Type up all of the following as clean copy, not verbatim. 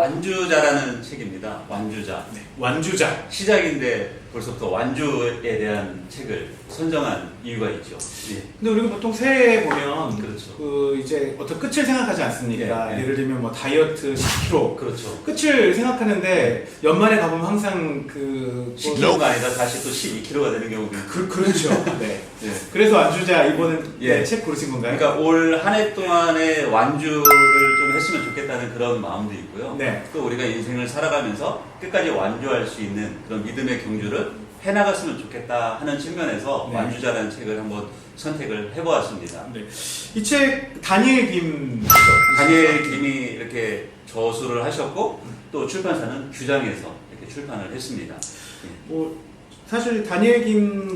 완주자라는 책입니다. 완주자. 네, 완주자. 시작인데 벌써부터 완주에 대한 책을 선정한 이유가 있죠. 예. 근데 우리가 보통 새해에 보면 그렇죠. 그 이제 어떤 끝을 생각하지 않습니까? 예, 예. 예를 들면 뭐 다이어트 10kg 그렇죠. 끝을 생각하는데 연말에 가보면 항상 그 10kg가 아니라 다시 또 12kg가 되는 경우도 있고. 그렇죠. 네. 예. 그래서 완주자 이번엔 예. 네, 책 고르신 건가요? 그러니까 올 한 해 동안에 완주를 좀 했으면 좋겠다는 그런 마음도 있고요. 네. 또 우리가 인생을 살아가면서 끝까지 완주할 수 있는 그런 믿음의 경주를 해나갔으면 좋겠다 하는 측면에서 네. 완주자라는 책을 한번 선택을 해보았습니다. 네. 이 책 다니엘 김 다니엘 김이 이렇게 저수를 하셨고 또 출판사는 규장에서 이렇게 출판을 했습니다. 예. 뭐 사실 다니엘 김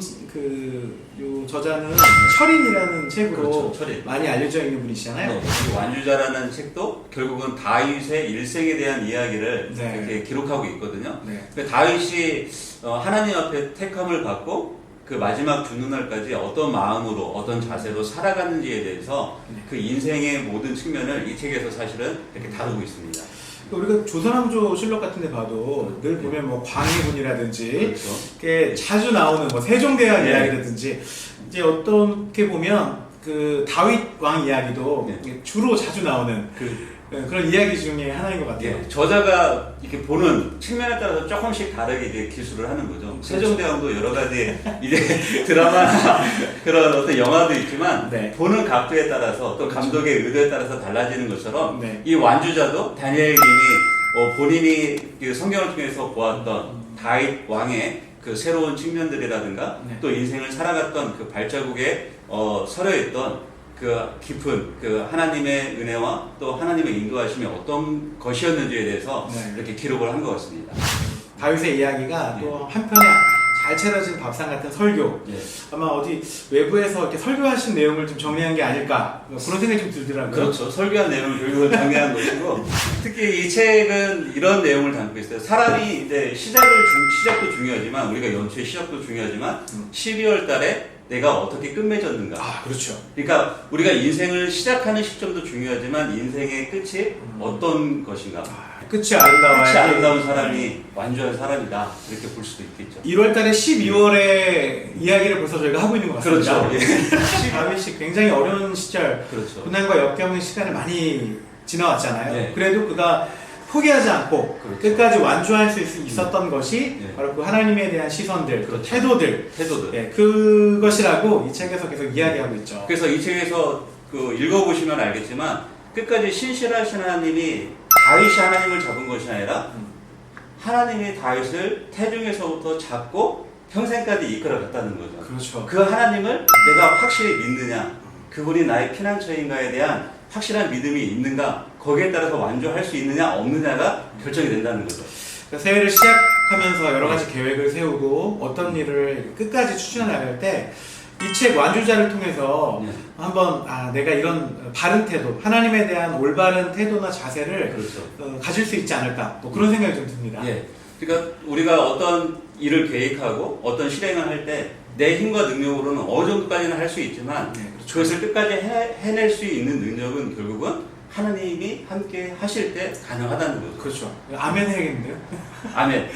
요 저자는 철인이라는 책으로 그렇죠, 철인. 많이 알려져 있는 분이시잖아요. 네, 이 완주자라는 책도 결국은 다윗의 일생에 대한 이야기를 네. 이렇게 기록하고 있거든요. 네. 그 다윗이 하나님 앞에 택함을 받고 그 마지막 죽는 날까지 어떤 마음으로 어떤 자세로 살아가는지에 대해서 네. 그 인생의 모든 측면을 이 책에서 사실은 이렇게 다루고 있습니다. 우리가 조선왕조 실록 같은 데 봐도 늘 보면 뭐 광해군이라든지 그렇죠. 이렇게 자주 나오는 뭐 세종대왕 네. 이야기라든지 이제 어떻게 보면 그 다윗 왕 이야기도 네. 주로 자주 나오는 그런 이야기 중에 하나인 것 같아요. 예, 저자가 이렇게 보는 측면에 따라서 조금씩 다르게 이제 기술을 하는 거죠. 그렇죠. 세종대왕도 여러 가지 이제 드라마나 그런 어떤 영화도 있지만 네. 보는 각도에 따라서 또 감독의 의도에 따라서 달라지는 것처럼 네. 이 완주자도 다니엘 김이 본인이 그 성경을 통해서 보았던 다윗 왕의 그 새로운 측면들이라든가 네. 또 인생을 살아갔던 그 발자국에 서려 있던 그 깊은 그 하나님의 은혜와 또 하나님의 인도하심이 어떤 것이었는지에 대해서 네. 이렇게 기록을 한 것 같습니다. 다윗의 이야기가 네. 또 한편에 잘 차려진 밥상 같은 설교. 예. 아마 어디 외부에서 이렇게 설교하신 내용을 좀 정리한 게 아닐까 그런 생각이 좀 들더라고요. 그렇죠. 설교한 내용을 결국은 정리한 것이고 특히 이 책은 이런 내용을 담고 있어요. 사람이 이제 시작도 중요하지만 우리가 연초의 시작도 중요하지만 12월 달에 내가 어떻게 끝맺었는가. 아, 그렇죠. 그러니까 우리가 인생을 시작하는 시점도 중요하지만 인생의 끝이 어떤 것인가. 끝이 아름다워야 끝이 아름다운 사람이 완주한 사람이다. 이렇게 볼 수도 있겠죠. 1월 달에 12월에 이야기를 벌써 저희가 하고 있는 것 같습니다. 그렇죠. 예. 다윗이 굉장히 어려운 시절, 그렇죠. 고난과 역경의 시간을 많이 지나왔잖아요. 네. 그래도 그가 포기하지 않고 그렇죠. 끝까지 완주할 수 있었던 것이 네. 바로 그 하나님에 대한 시선들, 그 그렇죠. 태도들, 태도들. 그것이라고 이 책에서 계속 이야기하고 있죠. 그래서 이 책에서 그 읽어보시면 알겠지만 끝까지 신실하신 하나님이 다윗이 하나님을 잡은 것이 아니라 하나님이 다윗을 태중에서부터 잡고 평생까지 이끌어 갔다는 거죠. 그렇죠. 그 하나님을 내가 확실히 믿느냐, 그분이 나의 피난처인가에 대한 확실한 믿음이 있는가, 거기에 따라서 완주할 수 있느냐 없느냐가 결정이 된다는 거죠. 그러니까 새해를 시작하면서 여러 가지 계획을 세우고 어떤 일을 끝까지 추진해 나갈 때 이 책 완주자를 통해서 네. 한번 내가 이런 바른 태도, 하나님에 대한 올바른 태도나 자세를 그렇죠. 가질 수 있지 않을까 뭐 그런 생각이 좀 듭니다. 예. 그러니까 우리가 어떤 일을 계획하고 어떤 실행을 할 때 내 힘과 능력으로는 어느 정도까지는 할 수 있지만 네, 그렇죠. 그것을 끝까지 해낼 수 있는 능력은 결국은 하나님이 함께 하실 때 가능하다는 거죠. 그렇죠. 아멘 해야겠는데요. 아멘.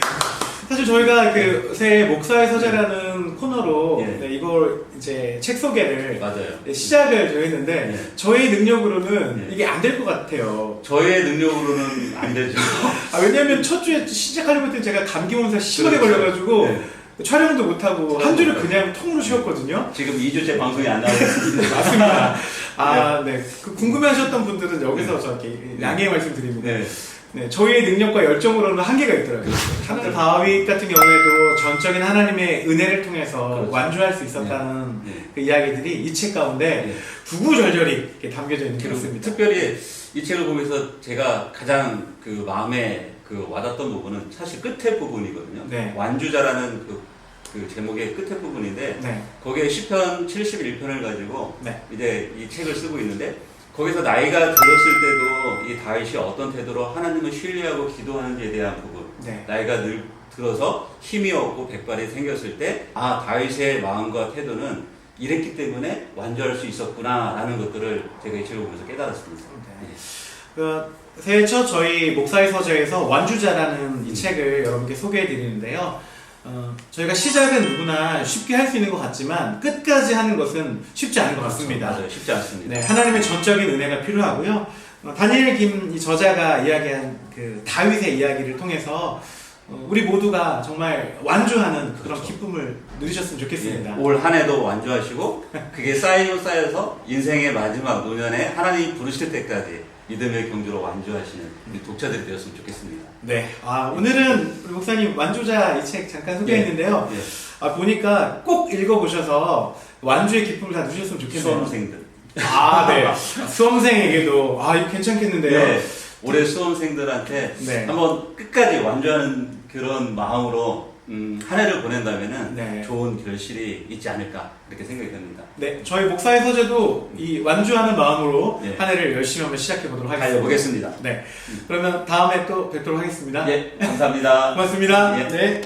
사실 저희가 그 새해 목사의 서재라는 코너로 예. 네, 이걸 이제 책 소개를 맞아요. 시작을 했는데 예. 저희 능력으로는 예. 이게 안 될 것 같아요. 저의 능력으로는 안 되죠. 왜냐면 첫 주에 시작하려고 했더니 제가 감기 몸살 심하게 그렇죠. 걸려가지고 네. 촬영도 못하고 한 주를 그냥 통으로 쉬었거든요. 지금 2주째 방송이 안 나오고 있습니다. 맞습니다. 네. 그 궁금해하셨던 분들은 여기서 저기 양해의 말씀 드립니다. 네. 네, 저희의 능력과 열정으로는 한계가 있더라고요. 그렇죠. 하나님 다윗 같은 경우에도 전적인 하나님의 은혜를 통해서 그렇죠. 완주할 수 있었다는 네. 그 이야기들이 이 책 가운데 네. 구구절절히 이렇게 담겨져 있는 것 그리고 같습니다. 특별히 이 책을 보면서 제가 가장 그 마음에 그 와닿던 부분은 사실 끝에 부분이거든요. 네. 완주자라는 그 제목의 끝에 부분인데 네. 거기에 시편 71편을 가지고 네. 이제 이 책을 쓰고 있는데 거기서 나이가 들었을 때도 이 다윗이 어떤 태도로 하나님을 신뢰하고 기도하는지에 대한 부분, 네. 나이가 들어서 힘이 없고 백발이 생겼을 때 다윗의 마음과 태도는 이랬기 때문에 완주할 수 있었구나 라는 것들을 제가 이 책을 보면서 깨달았습니다. 네. 새해 첫 저희 목사의 서재에서 완주자라는 이 책을 여러분께 소개해 드리는데요. 저희가 시작은 누구나 쉽게 할 수 있는 것 같지만 끝까지 하는 것은 쉽지 않은 것 같습니다. 맞아요. 쉽지 않습니다. 네, 하나님의 전적인 은혜가 필요하고요. 다니엘 김 이 저자가 이야기한 그 다윗의 이야기를 통해서 우리 모두가 정말 완주하는 그런 그렇죠. 기쁨을 누리셨으면 좋겠습니다. 올 한 해도 완주하시고 그게 쌓여서 인생의 마지막 노년에 하나님이 부르실 때까지 믿음의 경주로 완주하시는 우리 독자들이 되었으면 좋겠습니다. 네, 오늘은 우리 목사님 완주자 이 책 잠깐 소개했는데요. 예. 보니까 꼭 읽어보셔서 완주의 기쁨을 다 누리셨으면 좋겠네요. 수험생들. 네. 수험생에게도 이거 괜찮겠는데요. 네. 올해 수험생들한테 네. 한번 끝까지 완주하는 그런 마음으로 한 해를 보낸다면은 네. 좋은 결실이 있지 않을까 이렇게 생각이 됩니다. 네, 저희 목사의 서재도 이 완주하는 마음으로 네. 한 해를 열심히 한번 시작해 보도록 하겠습니다. 달려보겠습니다. 네, 그러면 다음에 또 뵙도록 하겠습니다. 예, 감사합니다. 고맙습니다. 예. 네.